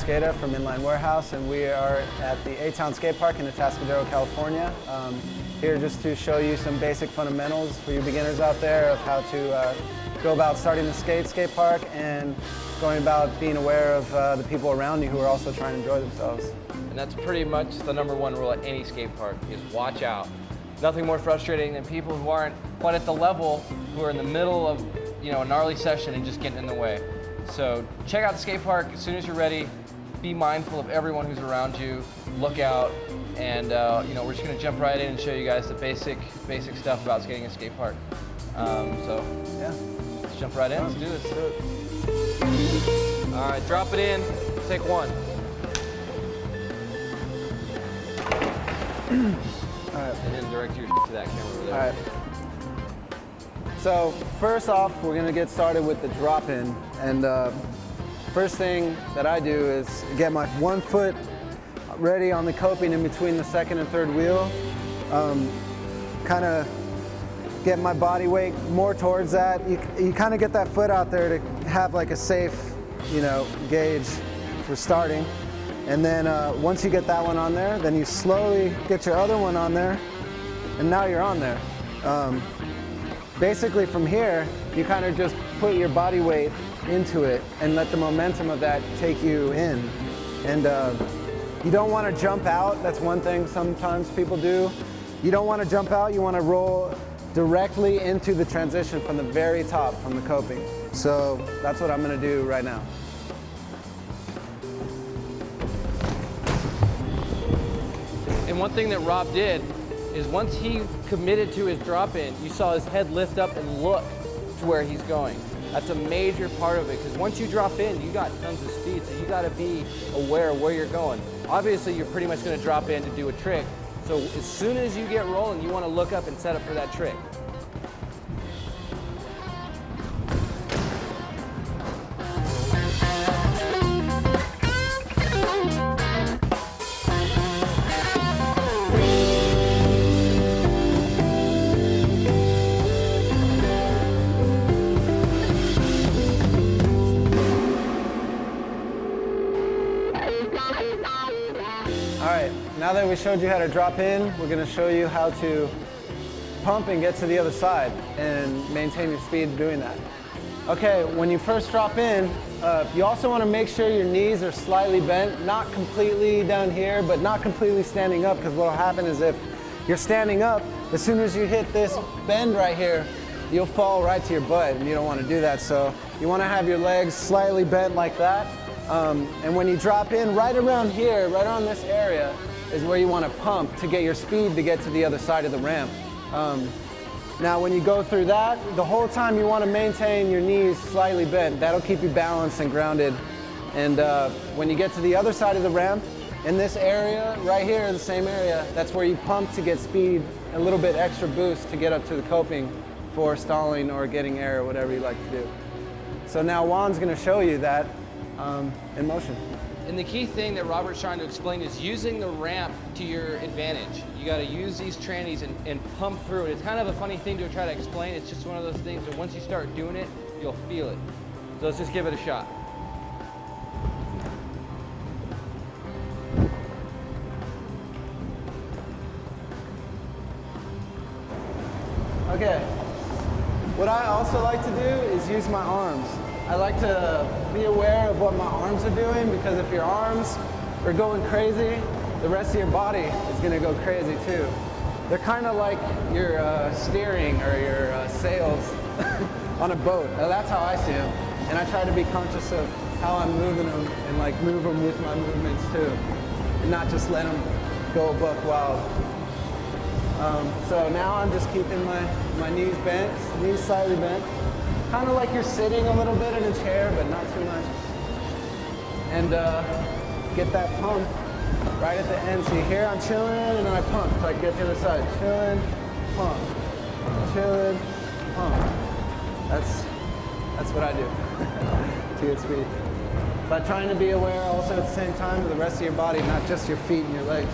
Mosqueda from Inline Warehouse, and we are at the A-Town Skate Park in Atascadero, California. Here just to show you some basic fundamentals for you beginners out there of how to go about starting the skate park and going about being aware of the people around you who are also trying to enjoy themselves. And that's pretty much the #1 rule at any skate park, is watch out. Nothing more frustrating than people who aren't quite at the level, who are in the middle of a gnarly session and just getting in the way. So check out the skate park as soon as you're ready. Be mindful of everyone who's around you. Look out, and we're just gonna jump right in and show you guys the basic stuff about skating a skate park. So yeah, let's jump right in. Let's do this. All right, drop it in. Take one. All right. And then direct your to that camera over there. All right. So first off, we're gonna get started with the drop in. And first thing that I do is get my one foot ready on the coping in between the second and third wheel. Kind of get my body weight more towards that. You kind of get that foot out there to have like a safe, gauge for starting. And then once you get that one on there, then you slowly get your other one on there, and now you're on there. Basically from here, you kind of just put your body weight into it and let the momentum of that take you in. And you don't want to jump out. That's one thing sometimes people do. You don't want to jump out. You want to roll directly into the transition from the very top, from the coping. So that's what I'm going to do right now. And one thing that Rob did is once he committed to his drop-in, you saw his head lift up and look to where he's going. That's a major part of it, because once you drop in, you got tons of speed, so you got to be aware of where you're going. Obviously, you're pretty much going to drop in to do a trick, so as soon as you get rolling, you want to look up and set up for that trick. All right, now that we showed you how to drop in, we're going to show you how to pump and get to the other side and maintain your speed doing that. Okay, when you first drop in, you also want to make sure your knees are slightly bent, not completely down here, but not completely standing up, because what will happen is if you're standing up, as soon as you hit this bend right here, you'll fall right to your butt, and you don't want to do that. So you want to have your legs slightly bent like that. And when you drop in, right around here, right around this area, is where you want to pump to get your speed to get to the other side of the ramp. Now when you go through that, the whole time you want to maintain your knees slightly bent. That'll keep you balanced and grounded. And when you get to the other side of the ramp, in this area, right here, the same area, that's where you pump to get speed, a little bit extra boost to get up to the coping for stalling or getting air or whatever you like to do. So now Juan's going to show you that in motion. And the key thing that Robert's trying to explain is using the ramp to your advantage. You got to use these trannies and pump through it. It's kind of a funny thing to try to explain. It's just one of those things that once you start doing it, you'll feel it. So let's just give it a shot. Okay, what I also like to do is use my arms. I like to be aware of what my arms are doing, because if your arms are going crazy, the rest of your body is going to go crazy too. They're kind of like your steering or your sails on a boat. Now, that's how I see them, and I try to be conscious of how I'm moving them and like move them with my movements too, and not just let them go buck wild. So now I'm just keeping my knees bent, knees slightly bent. Kind of like you're sitting a little bit in a chair, but not too much. And get that pump right at the end. So you hear I'm chilling, and then I pump. So I get to the other side. Chilling, pump. Chilling, pump. That's what I do to get speed. But trying to be aware also at the same time of the rest of your body, not just your feet and your legs.